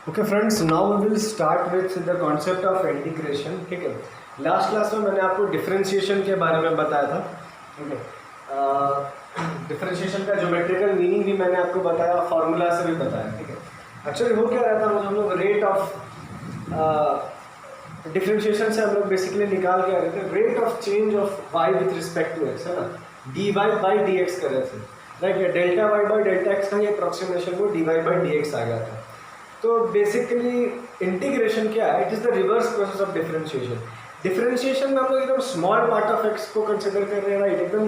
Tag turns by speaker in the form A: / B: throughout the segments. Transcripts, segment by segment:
A: Okay friends, now we will start with the concept of integration. ठीक है, last class में मैंने आपको डिफरेंशिएशन के बारे में बताया था। ठीक है, डिफरेंशिएशन का ज्योमेट्रिकल मीनिंग भी मैंने आपको बताया, फार्मूला से भी बताया। ठीक है, एक्चुअली हो क्या रहा था, वो हम लोग रेट ऑफ डिफरेंशिएशन से हम लोग बेसिकली निकाल के आ रहे थे rate of change of Y with respect to X, है ना, D Y by D X कर रहे थे। Right, delta Y by delta X का ये अप्रोक्सीमेशन वो D Y by D X आ गया था। तो बेसिकली इंटीग्रेशन क्या है? It is the reverse process of differentiation. Differentiation में हम लोग एकदम स्मॉल पार्ट ऑफ एक्स को कंसिडर कर रहे हैं। राइट, एकदम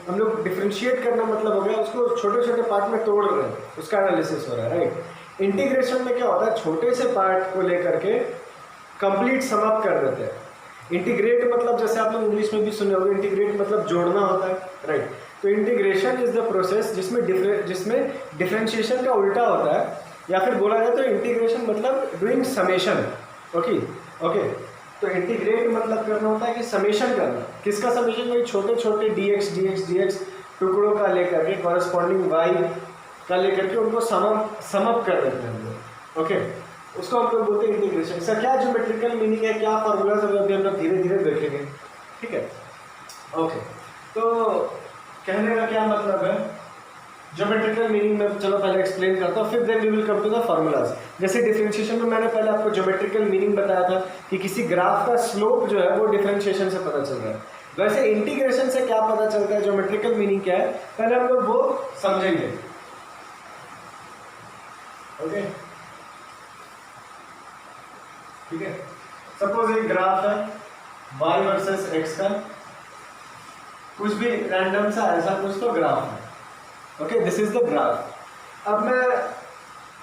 A: हम लोग डिफरेंशिएट करना मतलब हो गया उसको छोटे छोटे पार्ट में तोड़ रहे हैं, उसका एनालिसिस हो रहा है। राइट, इंटीग्रेशन में क्या होता है, छोटे से पार्ट को लेकर के कंप्लीट सम अप कर देते हैं। इंटीग्रेट मतलब जैसे आप लोग इंग्लिश में भी सुने होंगे, इंटीग्रेट मतलब जोड़ना होता है। राइट, तो इंटीग्रेशन इज द प्रोसेस जिसमें डिफरेंशिएशन का उल्टा होता है, या फिर बोला जाए तो इंटीग्रेशन मतलब डूइंग समेशन। ओके, तो इंटीग्रेट मतलब करना होता है कि समेशन करना। किसका समेशन? भाई छोटे छोटे डी एक्स टुकड़ों का लेकर के कॉरस्पॉन्डिंग वाई का लेकर के उनको सम अप कर देते हैं हम लोग। ओके, उसको हम लोग बोलते हैं इंटीग्रेशन। इसका क्या ज्योमेट्रिकल मीनिंग है, क्या फॉर्मूला सब अभी हम लोग धीरे धीरे देखेंगे। ठीक है, ओके, तो कहने का क्या मतलब है ज्योमेट्रिकल मीनिंग में, चलो पहले एक्सप्लेन करता हूँ, फिर then we will come to the formulas. जैसे डिफरेंशिएशन में मैंने पहले आपको ज्योमेट्रिकल मीनिंग बताया था कि किसी ग्राफ का स्लोप जो है वो डिफरेंशिएशन से पता चल रहा है। वैसे इंटीग्रेशन से क्या पता चलता है, ज्योमेट्रिकल मीनिंग क्या है, पहले हम लोग वो समझेंगे। ओके, ठीक है, सपोज एक ग्राफ है y वर्सेस x का, कुछ भी रैंडम सा ऐसा कुछ तो ग्राफ है। Okay, this is the graph. अब मैं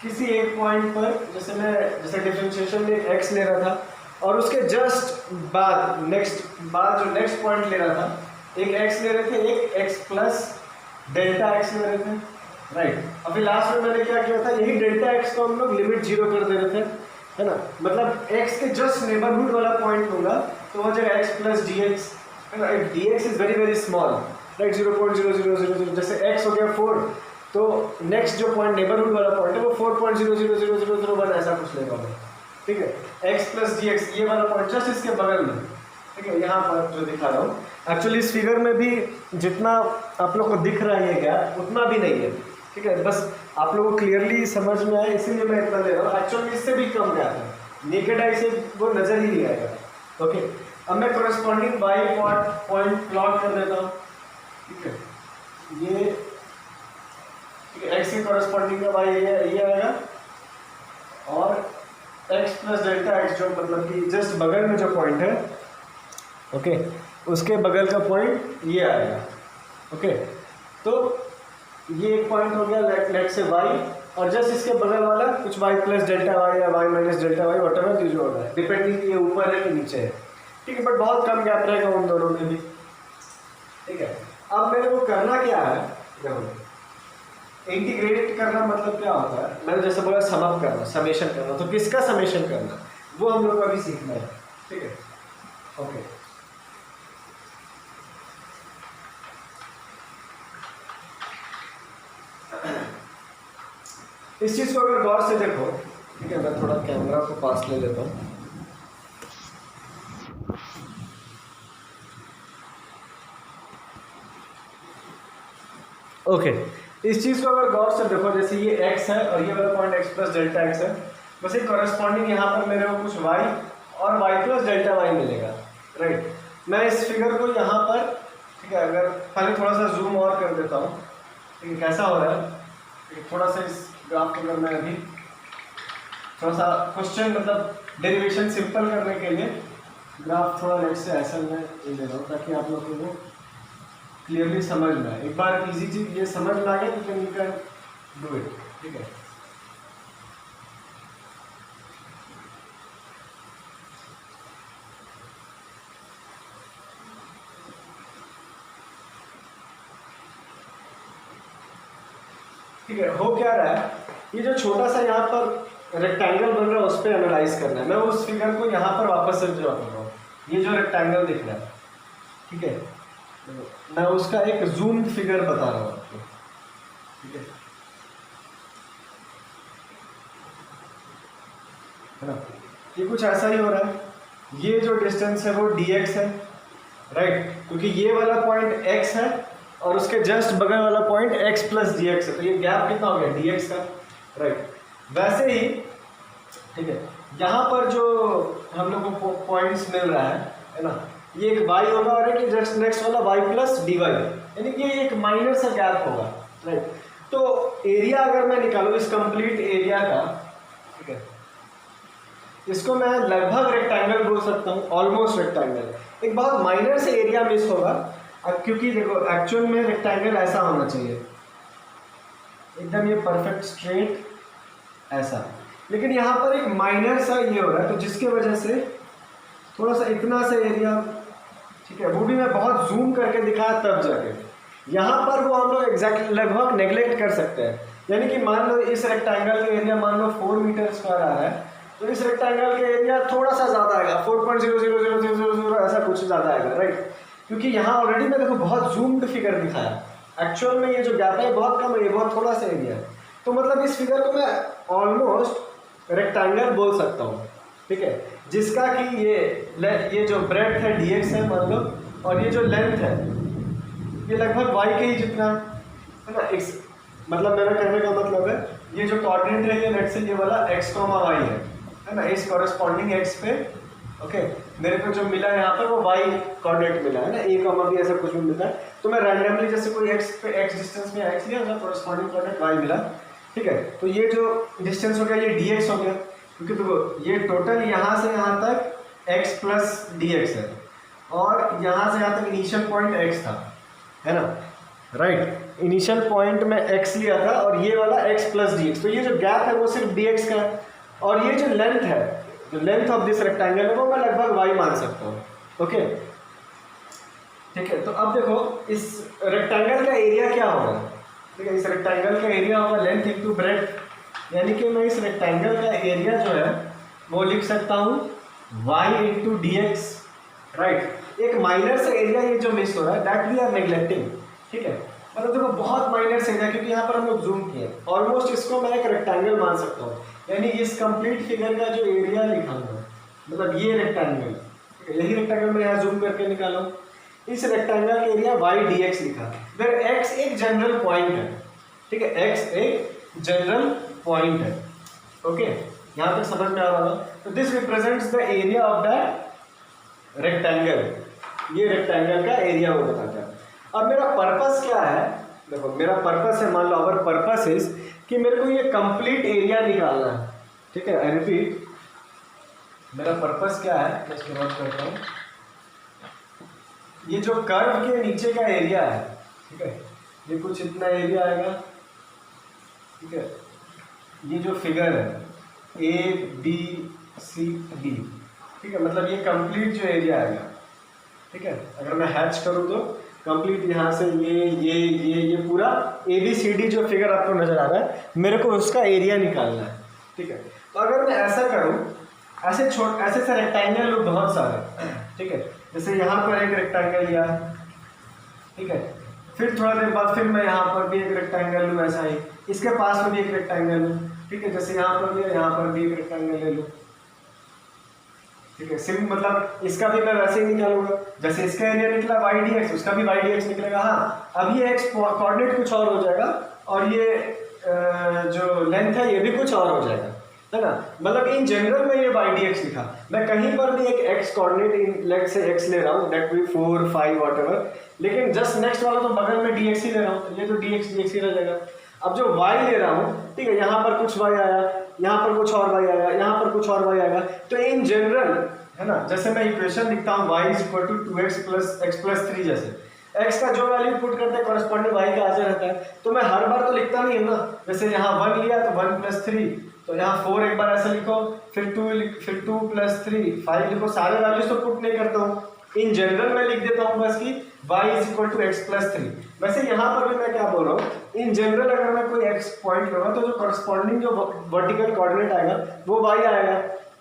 A: किसी एक पॉइंट पर जैसे डिफरेंशिएशन में x ले रहा था, और उसके जस्ट बाद जो नेक्स्ट पॉइंट ले रहा था, एक x ले रहे थे, एक x प्लस डेल्टा x ले रहे थे। राइट, अभी लास्ट में मैंने क्या किया था, यही डेल्टा x को हम लोग लिमिट 0 कर दे रहे थे, है ना, मतलब x के जस्ट नेबरहुड वाला पॉइंट होगा तो वो जगह x प्लस डी एक्स, है ना, D x is very very small. Right, 0.0000, जैसे x हो गया 4, तो नेक्स्ट जो पॉइंट नेबरहुड वाला पॉइंट है वो 4.000001 ऐसा कुछ लेगा। ठीक है, x प्लस डी एक्स ये वाला पॉइंट जस्ट इसके बगल में। ठीक है, यहाँ पर जो दिखा रहा हूँ, एक्चुअली इस फिगर में भी जितना आप लोग को दिख रहा है ये गैप उतना भी नहीं है। ठीक है, बस आप लोगों को क्लियरली समझ में आए इसीलिए मैं इतना ले रहा हूँ। एक्चुअली इससे भी कम गैप है, नेकेड आई से वो नजर ही नहीं आएगा। ओके, अब मैं कोरेस्पॉन्डिंग वाई पॉइंट प्लॉट कर देता हूँ। ठीक है, ये एक्स के कोरेस्पॉन्डिंग का वाई ये आएगा, और एक्स प्लस डेल्टा एक्स जो मतलब कि जस्ट बगल में जो पॉइंट है, ओके, उसके बगल का पॉइंट ये आएगा। ओके, तो ये एक पॉइंट हो गया लेट से y, और जस्ट इसके बगल वाला कुछ y प्लस डेल्टा y या y minus delta y whatever जो होगा, डिपेंडिंग ये ऊपर है कि नीचे है। ठीक है, बट बहुत कम गैप रहेगा उन दोनों में भी। ठीक है, अब मेरे को करना क्या है, इंटीग्रेट करना मतलब क्या होता है, मैंने जैसे बोला सम अप करना, समेशन करना, तो किसका समेशन करना वो हम लोग को अभी सीखना है। ठीक है, ओके, इस चीज को अगर गौर से देखो, ठीक है, मैं थोड़ा कैमरा को पास ले लेता हूँ। ओके, इस चीज को अगर गौर से देखो, जैसे ये x है और ये वाला point x plus delta x है, बस एक कॉरेस्पॉन्डिंग यहाँ पर मेरे को कुछ y और y प्लस डेल्टा y मिलेगा। राइट, मैं इस फिगर को यहाँ पर, ठीक है, अगर पहले थोड़ा सा जूम और कर देता हूँ, ठीक है, कैसा हो रहा है, थोड़ा सा इस ग्राफ को अगर मैं अभी थोड़ा सा क्वेश्चन मतलब डेरिवेशन सिंपल करने के लिए ग्राफ थोड़ा लेट से ऐसा मैं ले रहा हूँ, ताकि आप लोगों को क्लियरली समझ में आए। एक बार इजी चीज ये समझ में आ गया तो यू कैन डू इट। ठीक है, ठीक है, हो क्या रहा है, ये जो छोटा सा यहाँ पर रेक्टेंगल बन रहा है उस पर एनालाइज करना है। मैं उस फिगर को यहाँ पर वापस से ड्रॉ कर रहा हूँ, ये जो रेक्टेंगल दिख रहा है, ठीक है, मैं उसका एक जूम फिगर बता रहा हूँ आपको। ठीक है, है ना। ये कुछ ऐसा ही हो रहा है, ये जो डिस्टेंस है वो dx है, राइट, क्योंकि ये वाला पॉइंट x है और उसके जस्ट बगल वाला point x plus D x है, तो ये गैप कितना हो गया dx का, राइट। वैसे ही ठीक है, यहाँ पर जो हम लोग को पॉइंट्स मिल रहा है ना, ये एक y होगा और एक जस्ट नेक्स्ट वाला y प्लस dy, यानी कि ये एक माइनर सा गैप होगा, राइट। तो एरिया अगर मैं निकालूँ इस कंप्लीट एरिया का, ठीक है, इसको मैं लगभग रेक्टेंगल बोल सकता हूँ, ऑलमोस्ट रेक्टेंगल। एक बहुत माइनर से एरिया मिस होगा, क्योंकि देखो एक्चुअल में रेक्टेंगल ऐसा होना चाहिए, एकदम ये परफेक्ट स्ट्रेट ऐसा, लेकिन यहाँ पर एक माइनर सा ये हो रहा है, तो जिसके वजह से थोड़ा सा इतना सा एरिया, ठीक है, वो भी मैं बहुत जूम करके दिखाया तब जाके, यहाँ पर वो हम लोग एग्जैक्ट लगभग नेग्लेक्ट कर सकते हैं। यानी कि मान लो इस रेक्टेंगल का एरिया मान लो 4 मीटर स्क्वायर आ रहा है, तो इस रेक्टेंगल का एरिया थोड़ा सा ज़्यादा आएगा, 4.00000 ऐसा कुछ ज़्यादा आएगा, राइट, क्योंकि यहाँ ऑलरेडी मैं देखो बहुत जूम्ड फिगर दिखाया, एक्चुअल में ये जो गैप है बहुत कम है, ये बहुत थोड़ा सा एरिया है, तो मतलब इस फिगर को मैं ऑलमोस्ट रेक्टेंगल बोल सकता हूँ, ठीक है, जिसका कि ये जो ब्रेड्थ है dx है मान लो, और ये जो लेंथ है ये लगभग y के ही जितना है ना, x, मतलब मेरा कहने का मतलब है ये जो कोऑर्डिनेट है ये लेट्स से ये वाला x, y है ना, इस कॉरेस्पॉन्डिंग x पे, ओके, मेरे को जो मिला है यहाँ पर वो y कोऑर्डिनेट मिला है ना, a, b ऐसा कुछ भी मिला है, तो मैं रैंडमली जैसे कोई x पे x डिस्टेंस में x लिया और कॉरेस्पॉन्डिंग कोऑर्डिनेट y मिला, ठीक है, तो ये जो डिस्टेंस हो गया ये dx हो गया, क्योंकि देखो ये टोटल यहाँ से यहाँ तक x प्लस dx है और यहाँ से यहाँ तक इनिशियल पॉइंट x था, है ना, राइट, इनिशियल पॉइंट में x लिया था और ये वाला x प्लस dx, तो ये जो गैप है वो सिर्फ dx का है, और ये जो लेंथ है, जो लेंथ ऑफ दिस रेक्टेंगल है वो मैं लगभग y मान सकता हूँ, ओके, ठीक है। तो अब देखो इस रेक्टेंगल का एरिया क्या होगा, ठीक है, इस रेक्टेंगल का एरिया होगा लेंथ इंटू ब्रेड्थ, यानी कि मैं इस रेक्टेंगल का एरिया जो है वो लिख सकता हूँ y into D x, right. एक माइनर से एरिया ये जो मिस हो रहा है दैट वी आर नेग्लेक्टिंग, ठीक है, मतलब देखो बहुत माइनर से एरिया, क्योंकि यहाँ पर हम लोग जूम किए, ऑलमोस्ट इसको मैं एक रेक्टेंगल मान सकता हूँ, यानी इस कंप्लीट फिगर का जो एरिया लिखा हुआ है, मतलब ये रेक्टेंगल, यही रेक्टेंगल मैं यहाँ जूम करके निकाला हूँ, इस रेक्टेंगल का एरिया y dx लिखा, फिर x एक जनरल पॉइंट है, ठीक है, x एक जनरल पॉइंट है, ओके, यहाँ तक समझ में आ रहा है। तो this represents the area of that rectangle, ये रेक्टेंगल का एरिया वो बताता है। अब मेरा पर्पस क्या है, देखो मेरा पर्पस है, मान लो अवर पर्पस इज कि मेरे को ये कंप्लीट एरिया निकालना है, ठीक है, आई रिपीट, मेरा पर्पस क्या है, मैं इसको नोट करता हूँ, ये जो कर्व के नीचे का एरिया है, ठीक है, ये कुछ इतना एरिया आएगा, ठीक है, ये जो फिगर है ABCD, ठीक है, मतलब ये कंप्लीट जो एरिया आएगा, ठीक है, अगर मैं हैच करूँ तो कंप्लीट यहाँ से ये पूरा ABCD जो फिगर आपको नजर आ रहा है, मेरे को उसका एरिया निकालना है, ठीक है। तो अगर मैं ऐसा करूँ, ऐसे से रेक्टेंगल लोग बहुत सारे, ठीक है, जैसे यहाँ पर एक रेक्टेंगल लिया, ठीक है, फिर थोड़ा देर बाद फिर मैं यहाँ पर भी एक रेक्टेंगल लूँ, ऐसा ही इसके पास में भी एक रेक्टेंगल लूँ, ठीक है, जैसे यहाँ पर भी, यहाँ पर भी एक रेक्टेंगल ले लूँ, ठीक है, सिर्फ मतलब इसका भी मैं वैसे ही निकालूंगा, जैसे इसका एरिया निकला y dx, उसका भी y dx निकलेगा, हाँ, अब ये x कोऑर्डिनेट कुछ और हो जाएगा और ये जो लेंथ है ये भी कुछ और हो जाएगा, है ना, मतलब इन जनरल में ये y dx लिखा, मैं कहीं पर भी एक x कोऑर्डिनेट इन लेट से x ले रहा हूँ, दैट भी 4 5 व्हाटएवर, लेकिन जस्ट नेक्स्ट वाला तो बगल में dx ही ले रहा हूँ, ये तो dx ही रह जाएगा। अब जो y ले रहा हूँ, ठीक है, यहाँ पर कुछ y आया, यहाँ पर कुछ और y आया, यहाँ पर कुछ और y आएगा, तो इन जनरल, है ना, जैसे मैं इक्वेशन लिखता हूँ y = 2x + x + 3, जैसे x का जो वैल्यू पुट करते हैं कॉरेस्पॉन्डिंग y का आ रहता है, तो मैं हर बार तो लिखता नहीं हूँ ना, जैसे यहाँ 1 लिया तो 1 + 3, तो यहाँ 4 एक बार ऐसे लिखो, फिर 2 + 3 5 लिखो, सारे वैल्यूज तो पुट नहीं करता हूँ, इन जनरल में लिख देता हूँ बस कि y = x + 3। वैसे यहाँ पर भी मैं क्या बोल रहा हूँ, इन जनरल अगर मैं कोई x पॉइंट लूँगा तो जो कॉरेस्पॉन्डिंग जो वर्टिकल कोऑर्डिनेट आएगा वो y आएगा,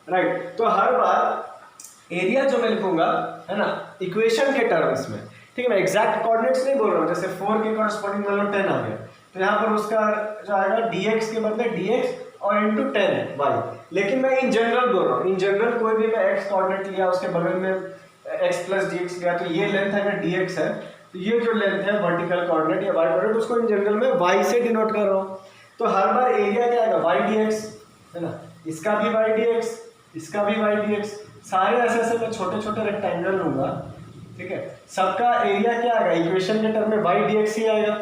A: राइट। तो हर बार एरिया जो मैं लिखूंगा, है ना, इक्वेशन के टर्म्स में, ठीक है, मैं एग्जैक्ट कोऑर्डिनेट्स नहीं बोल रहा हूँ, जैसे 4 के कॉरेस्पॉन्डिंग मान लो 10 आ गया, तो यहाँ पर उसका जो आएगा dx के बदले dx और इंटू 10 y। लेकिन मैं इन जनरल बोल रहा हूँ, इन जनरल कोई भी मैं x कोऑर्डिनेट लिया उसके बगल में x प्लस dx लिया, तो ये लेंथ अगर dx है तो ये जो लेंथ है वर्टिकल कोऑर्डिनेट या y कोऑर्डिनेट उसको इन जनरल में y से डिनोट कर रहा हूँ। तो हर बार एरिया क्या आएगा y dx, है ना, इसका भी y dx, इसका भी y dx, सारे ऐसे ऐसे मैं छोटे छोटे रेक्टेंगल लूंगा, ठीक है, सबका एरिया क्या आएगा इक्वेशन के टर्म में y dx ही आएगा,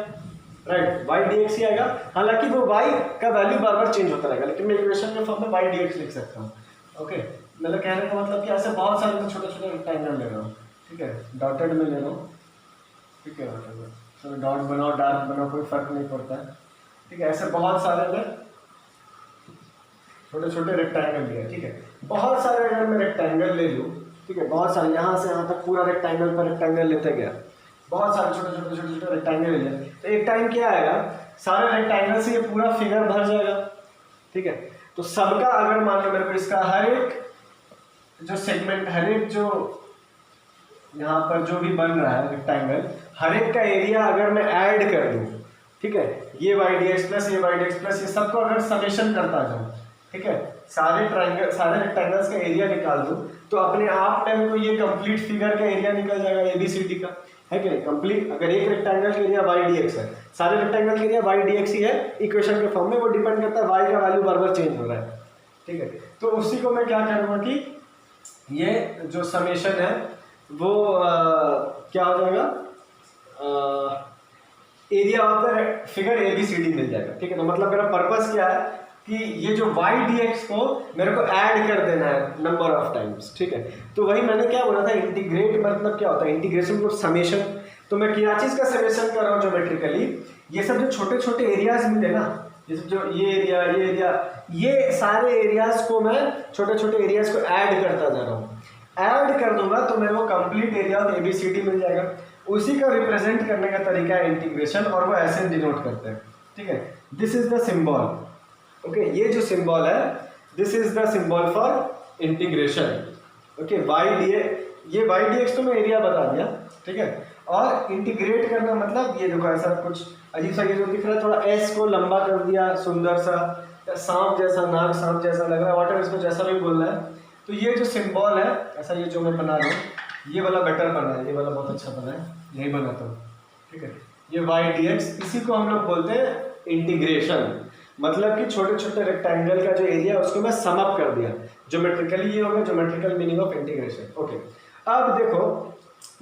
A: राइट, y dx ही आएगा। हालांकि वो y का वैल्यू बार बार चेंज होता रहेगा, लेकिन मैं इक्वेशन के फॉर्म में y dx लिख सकता हूँ। ओके, मतलब कहने का मतलब कि ऐसे बहुत सारे मैं छोटे छोटे रेक्टेंगल ले रहा हूँ, ठीक है, डॉटेड में ले रहा हूँ, ठीक है, चलो डॉट बनाओ डार्क बनाओ कोई फर्क नहीं पड़ता है, ठीक है, ऐसे बहुत सारे मैं छोटे छोटे रेक्टेंगल लिया, ठीक है, बहुत सारे अगर मैं रेक्टेंगल ले लूँ, ठीक है, बहुत सारे यहाँ से यहाँ तक पूरा रेक्टेंगल पर रेक्टेंगल लेते गया, बहुत सारे छोटे छोटे छोटे छोटे रेक्टेंगल ले लिया, तो एक टाइम क्या आएगा सारे रेक्टेंगल से ये पूरा फिगर भर जाएगा, ठीक है। तो सबका अगर मान लो मेरे को इसका हर एक जो सेगमेंट, हर एक जो यहाँ पर जो भी बन रहा है रेक्टेंगल, हर एक का एरिया अगर मैं ऐड कर दूँ, ठीक है, ये y dx प्लस ये y dx प्लस ये सबको अगर समेशन करता जाऊँ, ठीक है, सारे ट्रायंगल सारे रेक्टेंगल्स का एरिया निकाल दूँ, तो अपने आप में मेरे को ये कंप्लीट फिगर का एरिया निकल जाएगा ABCD का, है कि नहीं, कंप्लीट। अगर एक रेक्टेंगल का एरिया y dx है, सारे रेक्टेंगल का एरिया y dx ही है इक्वेशन के फॉर्म में, वो डिपेंड करता है y का वैल्यू बार बार चेंज हो रहा है, ठीक है। तो उसी को मैं क्या करूँगा कि ये जो समेशन है वो क्या हो जाएगा, area of the figure ABCD मिल जाएगा, ठीक है। तो मतलब मेरा पर्पस क्या है कि ये जो y dx को मेरे को ऐड कर देना है नंबर ऑफ टाइम्स, ठीक है। तो वही मैंने क्या बोला था, इंटीग्रेट मतलब क्या होता है, इंटीग्रेशन मतलब समेशन। तो मैं क्या चीज़ का समेशन कर रहा हूँ ज्योमेट्रिकली, ये सब जो छोटे छोटे एरियाज मिले ना, जैसे जो ये एरिया, ये सारे एरियाज को मैं छोटे छोटे एरियाज को ऐड करता जा रहा हूँ, ऐड कर दूंगा तो मेरे को कंप्लीट एरिया ऑफ ABCD मिल जाएगा। उसी का रिप्रेजेंट करने का तरीका है इंटीग्रेशन, और वो ऐसे डिनोट करते हैं, ठीक है। This is the symbol, okay, ये जो सिंबल है this is the symbol for integration, okay. ये y dx तो मैं एरिया बता दिया, ठीक है। और इंटीग्रेट करना मतलब ये देखो ऐसा कुछ अजीब सा ये जो दिख रहा है, थोड़ा s को लंबा कर दिया, सुंदर सा सांप जैसा, नाग सांप जैसा लग रहा है, वाटर इसको जैसा भी बोलना है। तो ये जो सिंबल है ऐसा, ये जो मैं बना रहा हूँ, ये वाला बेटर बना है, ये वाला बहुत अच्छा बना है, यही बनाता हूँ, ठीक है। ये y dx, इसी को हम लोग बोलते हैं इंटीग्रेशन, मतलब कि छोटे छोटे रेक्टेंगल का जो एरिया है उसको मैं सम अप कर दिया ज्योमेट्रिकली, ये होगा geometrical meaning of integration, okay. अब देखो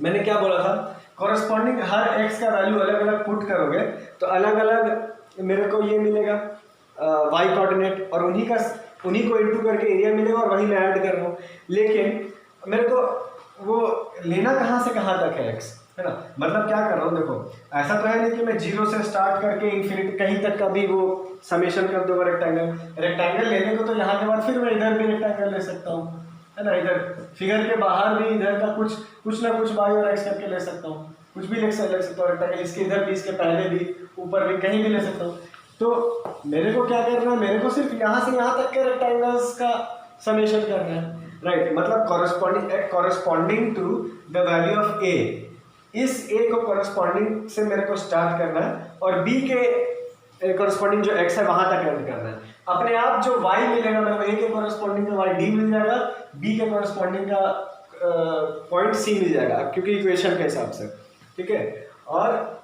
A: मैंने क्या बोला था, कॉरेस्पॉन्डिंग हर x का वैल्यू अलग अलग पुट करोगे तो अलग अलग मेरे को ये मिलेगा y कोऑर्डिनेट, और उन्हीं को इंटू करके एरिया मिलेगा, और वही मैं ऐड कर रहा हूँ। लेकिन मेरे को वो लेना कहाँ से कहाँ तक है x, है ना, मतलब क्या कर रहा हूँ, देखो ऐसा तो है नहीं कि मैं जीरो से स्टार्ट करके इन्फिनिटी कहीं तक का भी वो समेशन कर दूंगा रेक्टेंगल लेने को, तो यहाँ के बाद फिर मैं इधर भी रेक्टेंगल ले सकता हूँ, है ना, इधर फिगर के बाहर भी इधर का कुछ ना कुछ y और x करके ले सकता हूँ, कुछ भी ले सकता हूँ रेक्टेंगल, इसके इधर भी, इसके पहले भी, ऊपर भी, कहीं भी ले सकता हूँ। तो मेरे को क्या करना है, मेरे को सिर्फ यहाँ से यहाँ तक के रेक्टेंगल्स का समेशन करना है, राइट। मतलब corresponding to the value of a, इस a को कॉरेस्पॉन्डिंग से मेरे को स्टार्ट करना है, और b के कॉरेस्पॉन्डिंग जो x है वहां तक एंड करना है। अपने आप जो y मिलेगा मेरे को a के कॉरेस्पॉन्डिंग का y d मिल जाएगा, b के कॉरेस्पॉन्डिंग का पॉइंट c मिल जाएगा, क्योंकि इक्वेशन के हिसाब से, ठीक है। और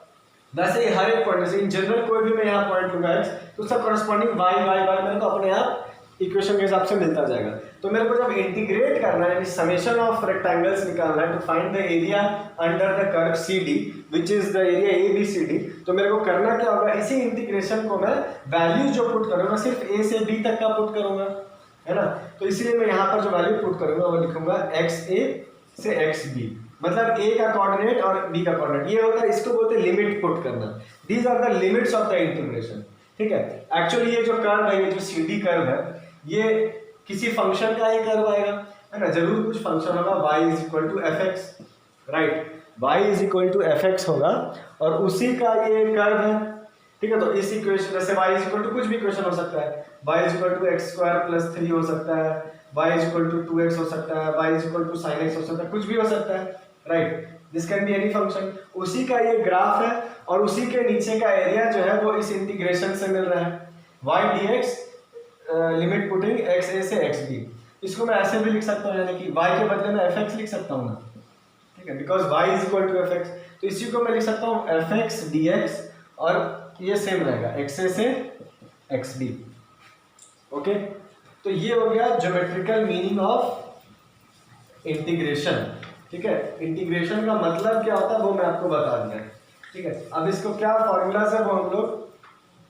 A: वैसे ही हर एक पॉइंट, जैसे इन जनरल कोई भी मैं यहाँ पॉइंट लूंगा x, तो उसका कॉरेस्पॉन्डिंग y मेरे को अपने आप इक्वेशन के हिसाब से मिलता जाएगा। तो मेरे को जब इंटीग्रेट करना है, समेशन ऑफ रेक्टेंगल्स निकालना है, to find the area under the curve CD which is the area ABCD, तो मेरे को करना क्या होगा, इसी इंटीग्रेशन को मैं वैल्यू जो पुट करूंगा सिर्फ a से b तक का पुट करूंगा, है ना। तो इसलिए मैं यहाँ पर जो वैल्यू पुट करूंगा वो लिखूंगा xa से xb, मतलब a का कोऑर्डिनेट और b का कोऑर्डिनेट, ये होता है, इसको बोलते हैं लिमिट पुट करना। These are the limits of the integration, ठीक है। एक्चुअली ये जो कर्व है, ये जो CD कर्व है, ये किसी फंक्शन का ही कर्व आएगा, है ना, जरूर कुछ फंक्शन होगा, y is equal to fx, right, y is equal to fx होगा, और उसी का ये कर्व है, ठीक है। तो इस इक्वेशन जैसे y इज इक्वल टू कुछ भी इक्वेशन हो सकता है, y is equal to x square plus 3 हो सकता है, y is equal to 2x हो सकता है, y is equal to sin x हो सकता है, कुछ भी हो सकता है, right. This can be any function. उसी का ये ग्राफ है और उसी के नीचे का एरिया जो है वो इस इंटीग्रेशन से मिल रहा है, y dx limit putting x a से x b। इसको मैं ऐसे भी लिख सकता हूँ, यानी कि y के बदले में fx लिख सकता हूँ ना, ठीक है, because y is equal to fx। तो इसी को मैं लिख सकता हूँ fx dx और ये सेम रहेगा x a से x b। ओके, तो ये हो गया ज्योमेट्रिकल मीनिंग ऑफ इंटीग्रेशन। ठीक है, इंटीग्रेशन का मतलब क्या होता है वो मैं आपको बता दिया। ठीक है, अब इसको क्या फॉर्मूलाज है वो हम लोग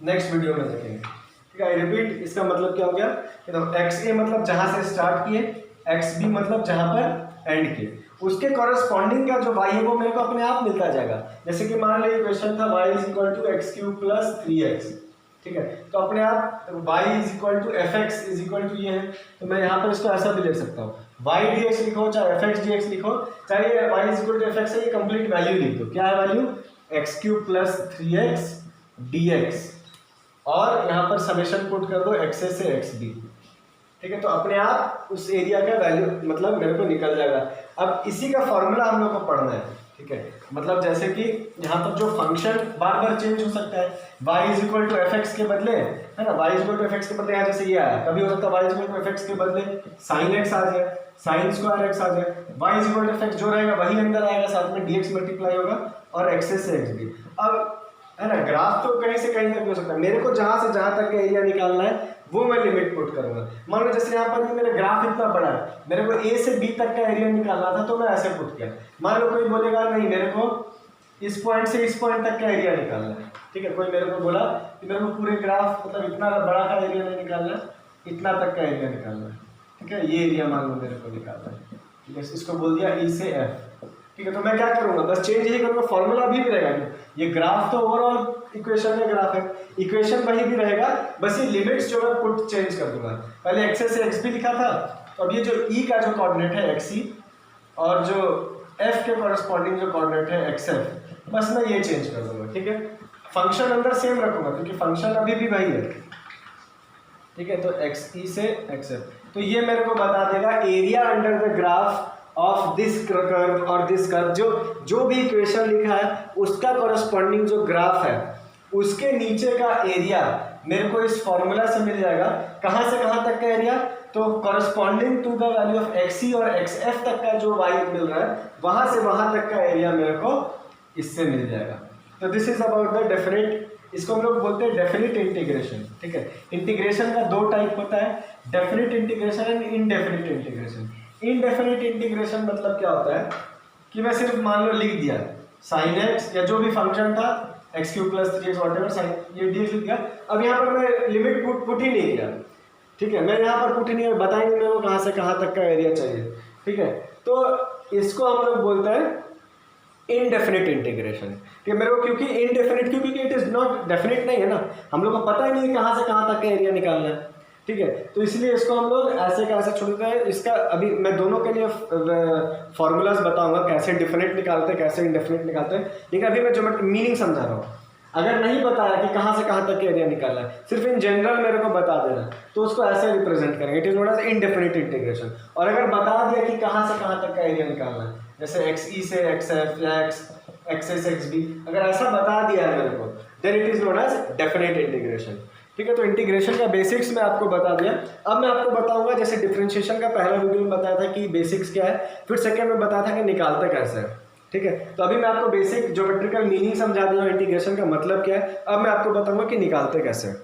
A: नेक्स्ट वीडियो में देखेंगे। ठीक है, आई रिपीट, इसका मतलब क्या हो गया कि तो एक्स ए मतलब जहां से स्टार्ट किए, एक्स बी मतलब जहां पर एंड किए, उसके कॉरेस्पॉन्डिंग का जो y है वो मेरे को अपने आप मिलता जाएगा। जैसे कि मान लीजिए क्वेश्चन था y is equal to x cube plus 3x। ठीक है, तो अपने आप y is equal to f x is equal to ये है, तो मैं यहाँ पर इसको ऐसा भी लिख सकता हूँ, y dx लिखो चाहे एफ एक्स dx लिखो, चाहे y is equal to f x है, ये कंप्लीट वैल्यू लिख दो। क्या है value? X cube plus 3x dx, और यहाँ पर समेशन पुट कर दो एक्स ए से एक्स बी। ठीक है, तो अपने आप उस एरिया का वैल्यू मतलब मेरे को निकल जाएगा। अब इसी का फॉर्मूला हम लोग को पढ़ना है। ठीक है, मतलब जैसे कि यहाँ पर जो फंक्शन बार बार चेंज हो सकता है, y is equal to f x के बदले, है ना, y is equal to f x के बदले यहाँ जैसे ये आया, कभी हो सकता है y is equal to f x के बदले साइन एक्स आ जाए, साइन स्क्वायर एक्स आ जाए, y is equal to f x जो रहेगा वही अंदर आएगा, साथ में dx मल्टीप्लाई होगा और x से x भी। अब है ना, ग्राफ तो कहीं से कहीं तक हो सकता है, मेरे को जहां से जहां तक एरिया निकालना है वो मैं लिमिट पुट करूंगा। मान लो जैसे यहाँ पर भी मेरा ग्राफ इतना बड़ा है, मेरे को ए से बी तक का एरिया निकालना था तो मैं ऐसे पुट किया। मान लो कोई बोलेगा नहीं मेरे को इस पॉइंट से इस पॉइंट तक का एरिया निकालना है। ठीक है, कोई मेरे को बोला कि मेरे को पूरे ग्राफ मतलब इतना बड़ा का एरिया नहीं निकालना है, इतना तक का एरिया निकालना है। ठीक है, ये एरिया मान लो मेरे को निकालना है। ठीक है, इसको बोल दिया ई से एफ। ठीक है, तो मैं क्या करूंगा, बस चेंज यही करूंगा, फॉर्मूला भी रहेगा। ये ग्राफ तो ओवरऑल इक्वेशन का ग्राफ है, इक्वेशन वही भी रहेगा, बस ये लिमिट्स जो मैं पुट चेंज कर दूंगा। पहले एक्स ए से एक्स बी लिखा था, तो अब ये जो ई का जो कोऑर्डिनेट है एक्स ई और जो एफ के कॉरेस्पॉन्डिंग जो कोऑर्डिनेट है एक्स एफ, बस मैं ये चेंज कर दूंगा। ठीक है, फंक्शन अंदर सेम रखूंगा क्योंकि फंक्शन अभी भी वही है। ठीक है, तो एक्स ई से एक्स एफ, तो ये मेरे को बता देगा area under the graph of this curve और दिस कर्व। जो भी इक्वेशन लिखा है उसका कॉरेस्पॉन्डिंग जो ग्राफ है उसके नीचे का एरिया मेरे को इस फॉर्मूला से मिल जाएगा। कहाँ से कहाँ तक का एरिया? तो corresponding to the value of X E और एक्स एफ तक का जो वाई मिल रहा है वहां से वहां तक का एरिया मेरे को इससे मिल जाएगा। तो this is about the definite, इसको हम लोग बोलते हैं डेफिनिट इंटीग्रेशन। ठीक है, इंटीग्रेशन का दो टाइप होता है, definite integration and indefinite integration. Indefinite integration मतलब क्या होता है कि मैं सिर्फ मान लो लिख दिया साइन एक्स या जो भी फंक्शन था x cube plus 3x whatever sine ये डी लिख दिया। अब यहाँ पर मैं लिमिट पुट ही नहीं किया। ठीक है, मैं यहाँ पर पुट ही नहीं, बताएंगे मेरे को कहाँ से कहाँ तक का एरिया चाहिए। ठीक है, तो इसको हम लोग बोलते हैं इनडेफिनिट इंटीग्रेशन। कि मेरे को क्योंकि इनडेफिनिट क्योंकि इट इज नॉट डेफिनिट नहीं है ना, हम लोग को पता ही नहीं कहाँ से कहाँ तक का एरिया निकालना है। ठीक है, तो इसलिए इसको हम लोग ऐसे कैसे छोड़ते हैं। इसका अभी मैं दोनों के लिए फॉर्मूलाज बताऊंगा कैसे डिफिनिट निकालते हैं कैसे इनडेफिनिट निकालते हैं, लेकिन अभी मैं जो मीनिंग समझा रहा हूँ। अगर नहीं बताया कि कहाँ से कहाँ तक एरिया निकालना है, सिर्फ इन जनरल मेरे को बता देना, तो उसको ऐसे रिप्रेजेंट करेंगे, it is known as indefinite integration. और अगर बता दिया कि कहाँ से कहाँ तक का एरिया निकालना है, जैसे एक्स ई से एक्स एफ या एक्स ए से एक्स बी, अगर ऐसा बता दिया है मेरे को, then it is known as definite integration. ठीक है, तो इंटीग्रेशन का बेसिक्स मैं आपको बता दिया। अब मैं आपको बताऊंगा, जैसे डिफरेंशिएशन का पहला वीडियो में बताया था कि बेसिक्स क्या है, फिर सेकंड में बताया था कि निकालते कैसे है। ठीक है, तो अभी मैं आपको बेसिक ज्योमेट्रिकल मीनिंग समझा दिया, इंटीग्रेशन का मतलब क्या है। अब मैं आपको बताऊंगा कि निकालते कैसे है।